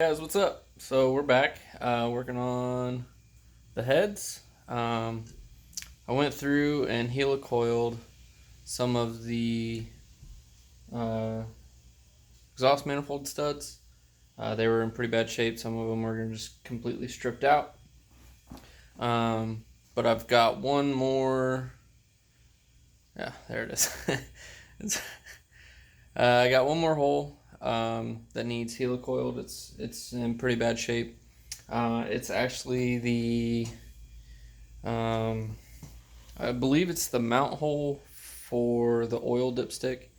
Guys, what's up? So we're back working on the heads. I went through and helicoiled some of the uh, exhaust manifold studs. They were in pretty bad shape. Some of them were just completely stripped out. But I've got one more. Yeah, there it is. I got one more hole that needs helicoiled. It's in pretty bad shape. It's actually I believe it's the mount hole for the oil dipstick.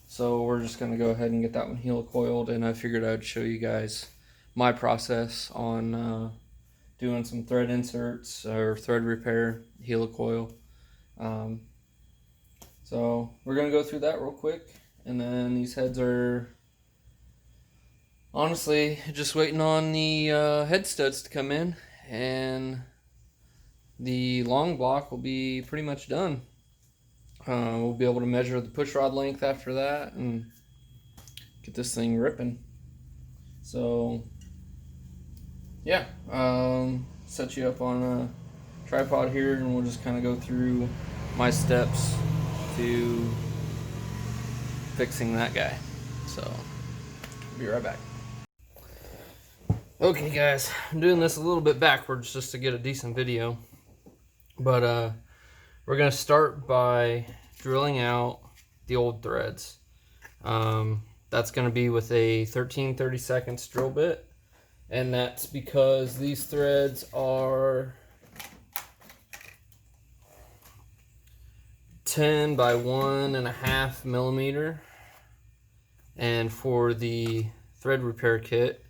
So we're just gonna go ahead and get that one helicoiled, and I figured I'd show you guys my process on doing some thread inserts or thread repair, helicoil. Um, so we're gonna go through that real quick, and then these heads are honestly just waiting on the head studs to come in, and the long block will be pretty much done. We'll be able to measure the push rod length after that and get this thing ripping. So yeah, set you up on a tripod here, and we'll just kind of go through my steps to fixing that guy. So be right back. Okay guys, I'm doing this a little bit backwards just to get a decent video, but we're gonna start by drilling out the old threads. That's gonna be with a 13/32 drill bit, and that's because these threads are 10 by 1.5 millimeter, and for the thread repair kit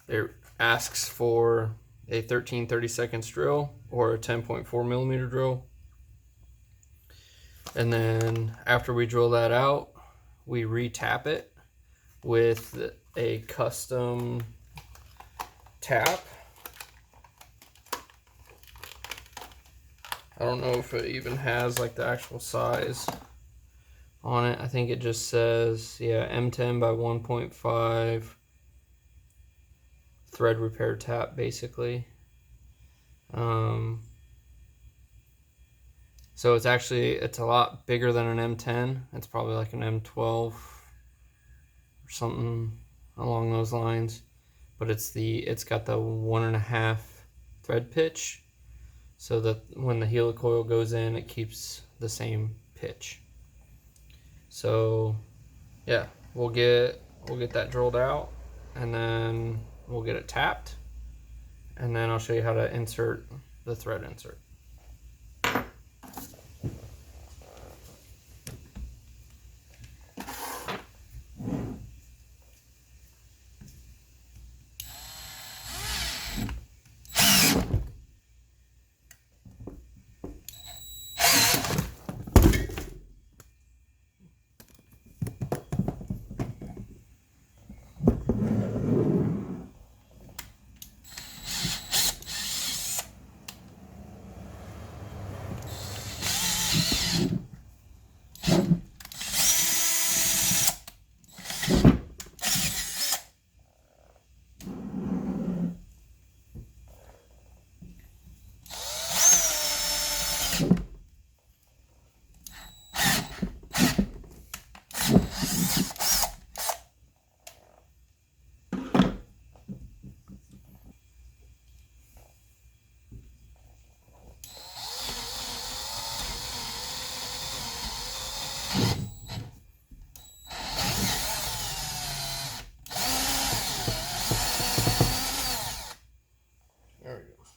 it asks for a 13/32 drill or a 10.4 millimeter drill. And then after we drill that out, we re-tap it with a custom tap. I don't know if it even has like the actual size on it. I think it just says, yeah, M10 by 1.5 thread repair tap, basically. So it's a lot bigger than an M10. It's probably like an M12 or something along those lines. But it's got the 1.5 thread pitch, so that when the helicoil goes in, it keeps the same pitch. So yeah, we'll get that drilled out, and then we'll get it tapped, and then I'll show you how to insert the thread insert.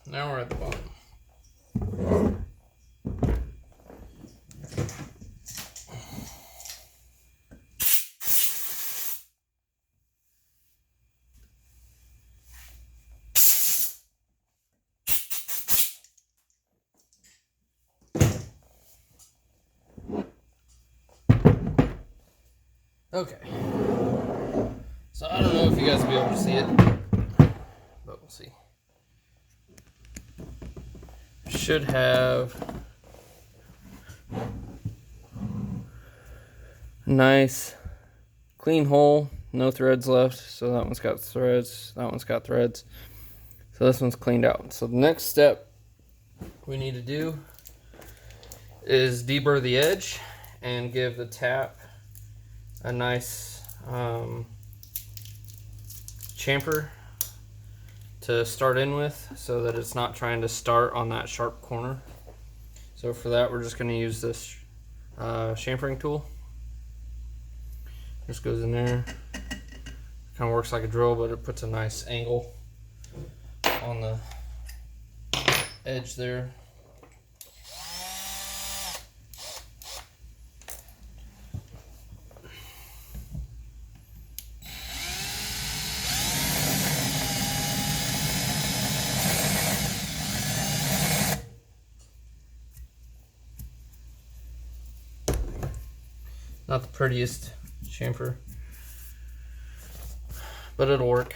Now we're at the bottom. Okay. So I don't know if you guys will be able to see it, but we'll see. Should have a nice clean hole no threads left. So that one's got threads, that one's got threads. So this one's cleaned out. So the next step we need to do is deburr the edge and give the tap a nice chamfer to start in with, so that it's not trying to start on that sharp corner. So for that, we're just going to use this chamfering tool. Just goes in there, kind of works like a drill, but it puts a nice angle on the edge there. Not the prettiest chamfer, but it'll work.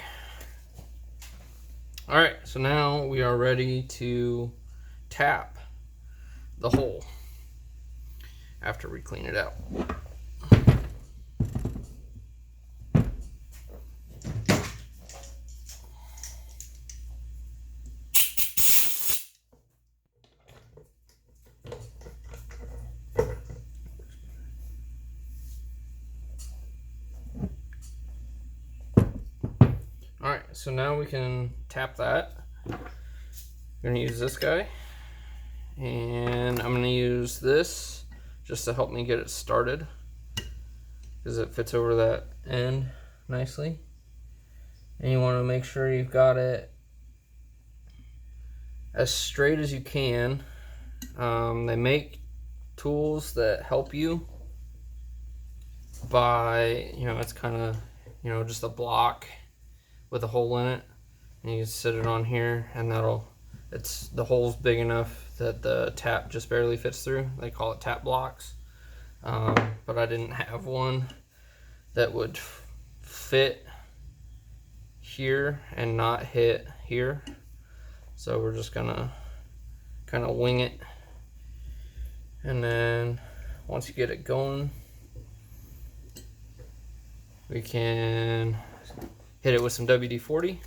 All right, so now we are ready to tap the hole after we clean it out. Alright, so now we can tap that. I'm going to use this guy, and I'm going to use this just to help me get it started, because it fits over that end nicely. And you want to make sure you've got it as straight as you can. They make tools that help you by, it's kind of, just a block with a hole in it, and you can sit it on here, and the hole's big enough that the tap just barely fits through. They call it tap blocks, but I didn't have one that would fit here and not hit here, so we're just gonna kind of wing it. And then once you get it going, we can hit it with some WD-40.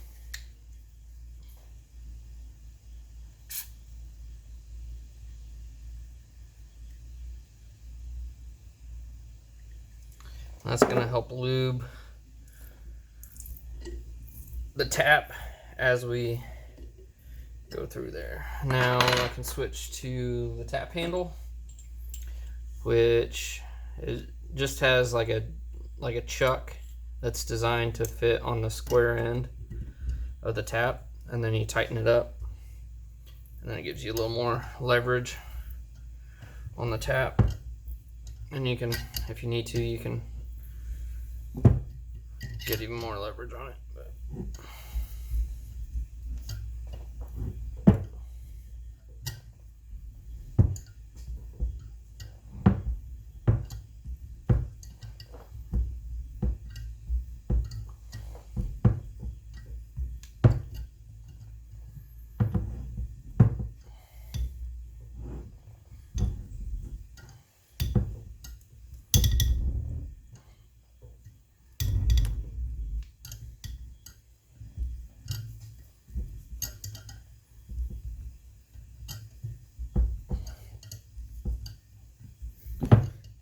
That's going to help lube the tap as we go through there. Now I can switch to the tap handle, which just has like a chuck that's designed to fit on the square end of the tap, and then you tighten it up, and then it gives you a little more leverage on the tap. And you can, if you need to, you can get even more leverage on it.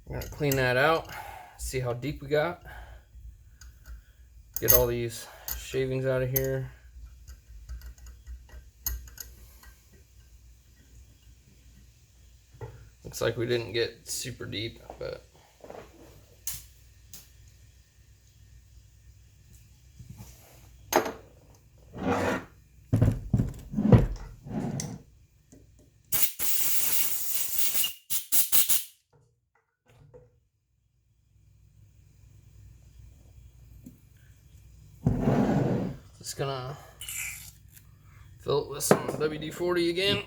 I'm gonna clean that out, see how deep we got, get all these shavings out of here. Looks like we didn't get super deep, but just gonna fill it with some WD-40 again.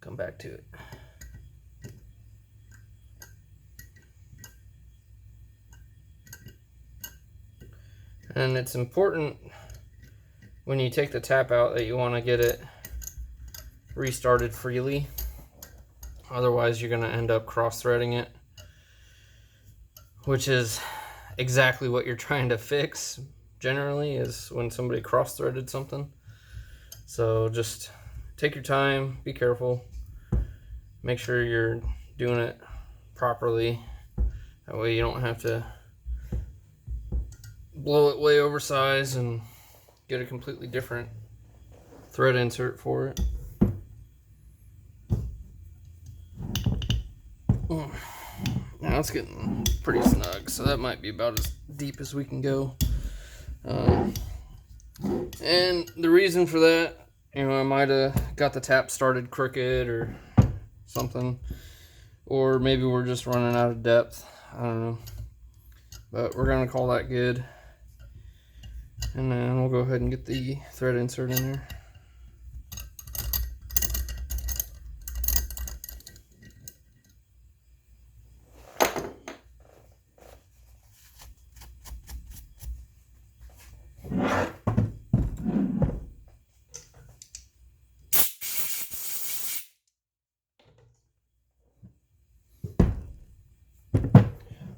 Come back to it. And it's important when you take the tap out that you want to get it restarted freely. Otherwise you're going to end up cross-threading it. which is exactly what you're trying to fix generally, is when somebody cross-threaded something. So just take your time, be careful, make sure you're doing it properly. That way you don't have to blow it way oversized and get a completely different thread insert for it. Now it's getting pretty snug, so that might be about as deep as we can go. And the reason for that, I might have got the tap started crooked or something, or maybe we're just running out of depth. I don't know, but we're gonna call that good, and then we'll go ahead and get the thread insert in there.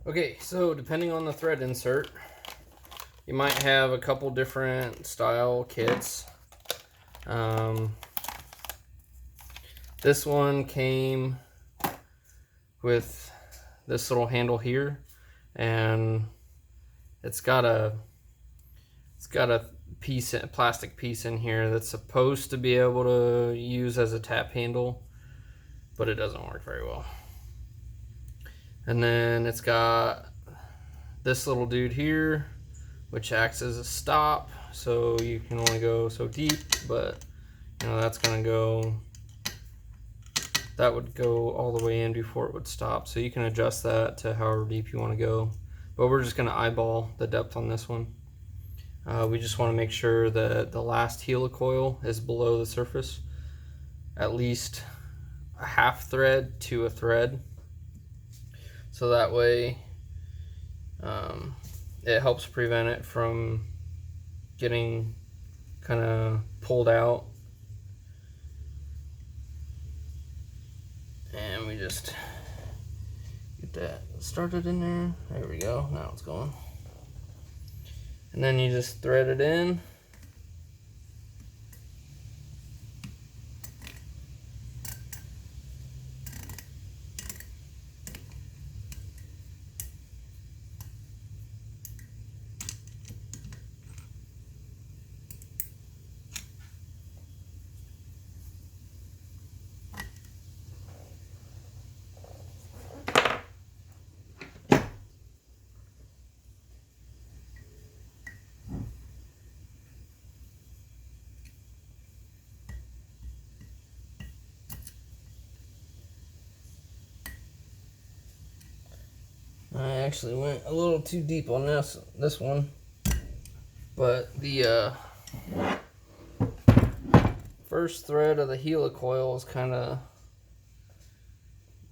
Okay, so depending on the thread insert, you might have a couple different style kits. This one came with this little handle here, and it's got a plastic piece in here that's supposed to be able to use as a tap handle, but it doesn't work very well. And then it's got this little dude here, which acts as a stop, so you can only go so deep, but that's gonna go, that would go all the way in before it would stop, so you can adjust that to however deep you want to go. But we're just gonna eyeball the depth on this one. We just want to make sure that the last helicoil is below the surface, at least a half thread to a thread, so that way it helps prevent it from getting kind of pulled out. And we just get that started in there. There we go, now it's going. And then you just thread it in. I actually went a little too deep on this one, but the first thread of the helicoil is kind of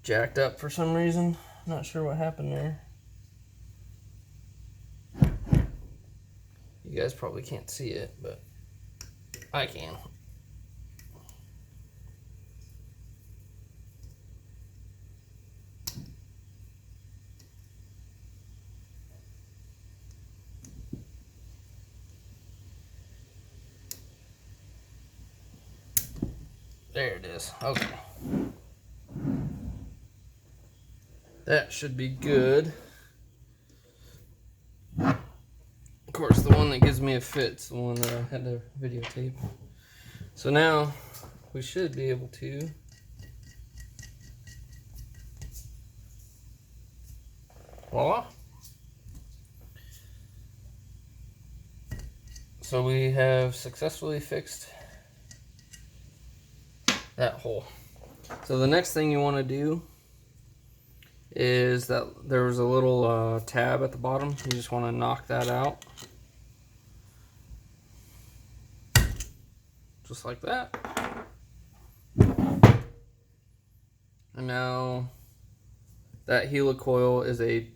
jacked up for some reason. Not sure what happened there. You guys probably can't see it, but I can. There it is. Okay. That should be good. Of course, the one that gives me a fit's the one that I had to videotape. So now we should be able to voila. So we have successfully fixed that hole. So the next thing you want to do is that there was a little tab at the bottom. You just want to knock that out. Just like that. And now that helicoil is a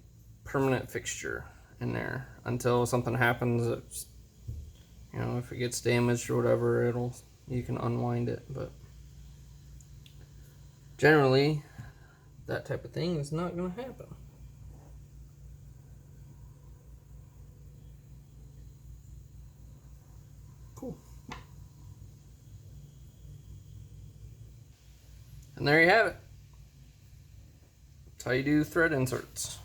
permanent fixture in there until something happens. It's, if it gets damaged or whatever, you can unwind it. But generally, that type of thing is not going to happen. And there you have it. That's how you do thread inserts.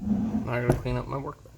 Now I gotta clean up my workbench.